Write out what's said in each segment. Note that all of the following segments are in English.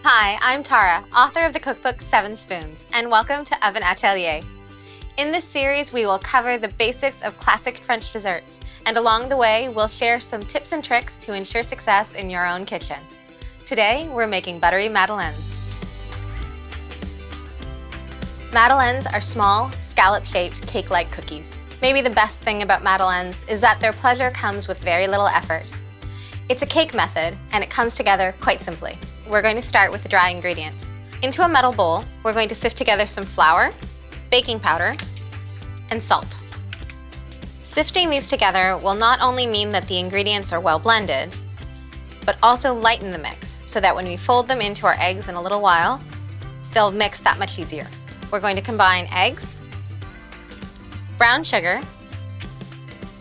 Hi, I'm Tara, author of the cookbook 7 Spoons, and welcome to Atelier. In this series, we will cover the basics of classic French desserts, and along the way, we'll share some tips and tricks to ensure success in your own kitchen. Today, we're making buttery Madeleines. Madeleines are small, scallop-shaped, cake-like cookies. Maybe the best thing about Madeleines is that their pleasure comes with very little effort. It's a cake method, and it comes together quite simply. We're going to start with the dry ingredients. Into a metal bowl, we're going to sift together some flour, baking powder, and salt. Sifting these together will not only mean that the ingredients are well blended, but also lighten the mix so that when we fold them into our eggs in a little while, they'll mix that much easier. We're going to combine eggs, brown sugar,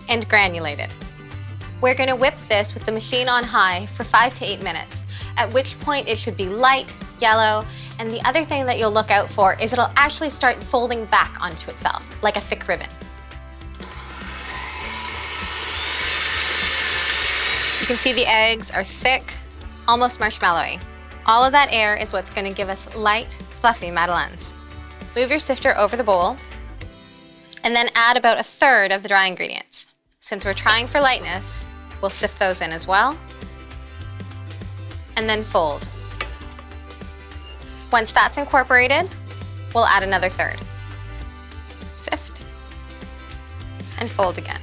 and granulated. We're going to whip this with the machine on high for 5 to 8 minutes, at which point it should be light, yellow, and the other thing that you'll look out for is it'll actually start folding back onto itself, like a thick ribbon. You can see the eggs are thick, almost marshmallowy. All of that air is what's going to give us light, fluffy Madeleines. Move your sifter over the bowl, and then add about 1/3 of the dry ingredients. Since we're trying for lightness, we'll sift those in as well, and then fold. Once that's incorporated, we'll add another 1/3. Sift, and fold again.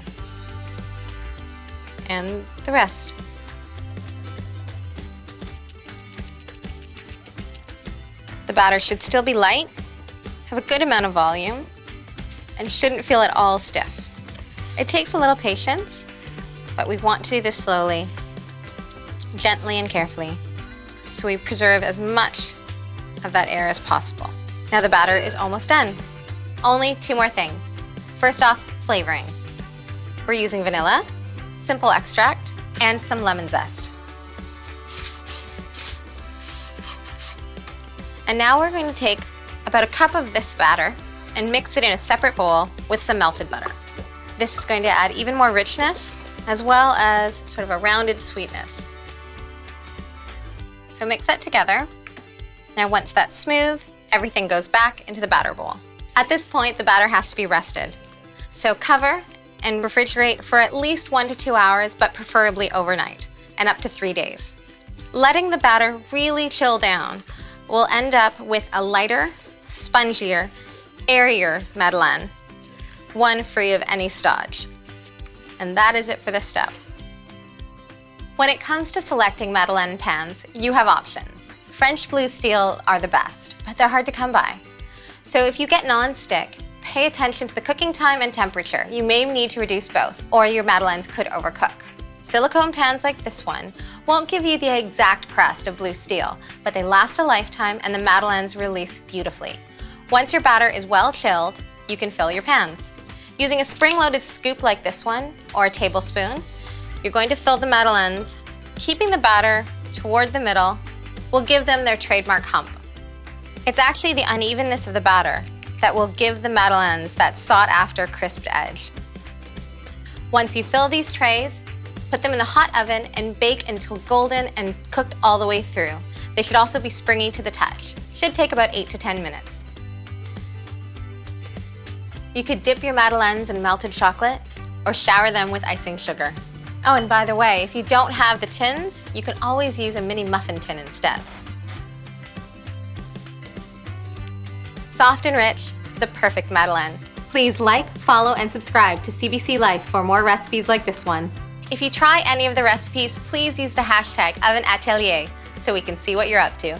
And the rest. The batter should still be light, have a good amount of volume, and shouldn't feel at all stiff. It takes a little patience, but we want to do this slowly, gently and carefully, so we preserve as much of that air as possible. Now the batter is almost done. Only 2 more things. First off, flavorings. We're using vanilla, simple extract, and some lemon zest. And now we're going to take about 1 cup of this batter and mix it in a separate bowl with some melted butter. This is going to add even more richness, as well as sort of a rounded sweetness. So mix that together. Now once that's smooth, everything goes back into the batter bowl. At this point, the batter has to be rested. So cover and refrigerate for at least 1 to 2 hours, but preferably overnight, and up to 3 days. Letting the batter really chill down, we'll end up with a lighter, spongier, airier Madeleine, one free of any stodge. And that is it for this step. When it comes to selecting Madeleine pans, you have options. French blue steel are the best, but they're hard to come by. So if you get non-stick, pay attention to the cooking time and temperature. You may need to reduce both, or your Madeleines could overcook. Silicone pans like this one won't give you the exact crust of blue steel, but they last a lifetime and the Madeleines release beautifully. Once your batter is well chilled, you can fill your pans. Using a spring-loaded scoop like this one, or a tablespoon, you're going to fill the Madeleines. Keeping the batter toward the middle will give them their trademark hump. It's actually the unevenness of the batter that will give the Madeleines that sought-after crisped edge. Once you fill these trays, put them in the hot oven and bake until golden and cooked all the way through. They should also be springy to the touch. Should take about 8 to 10 minutes. You could dip your Madeleines in melted chocolate or shower them with icing sugar. Oh, and by the way, if you don't have the tins, you can always use a mini muffin tin instead. Soft and rich, the perfect Madeleine. Please like, follow, and subscribe to CBC Life for more recipes like this one. If you try any of the recipes, please use the hashtag #Atelier so we can see what you're up to.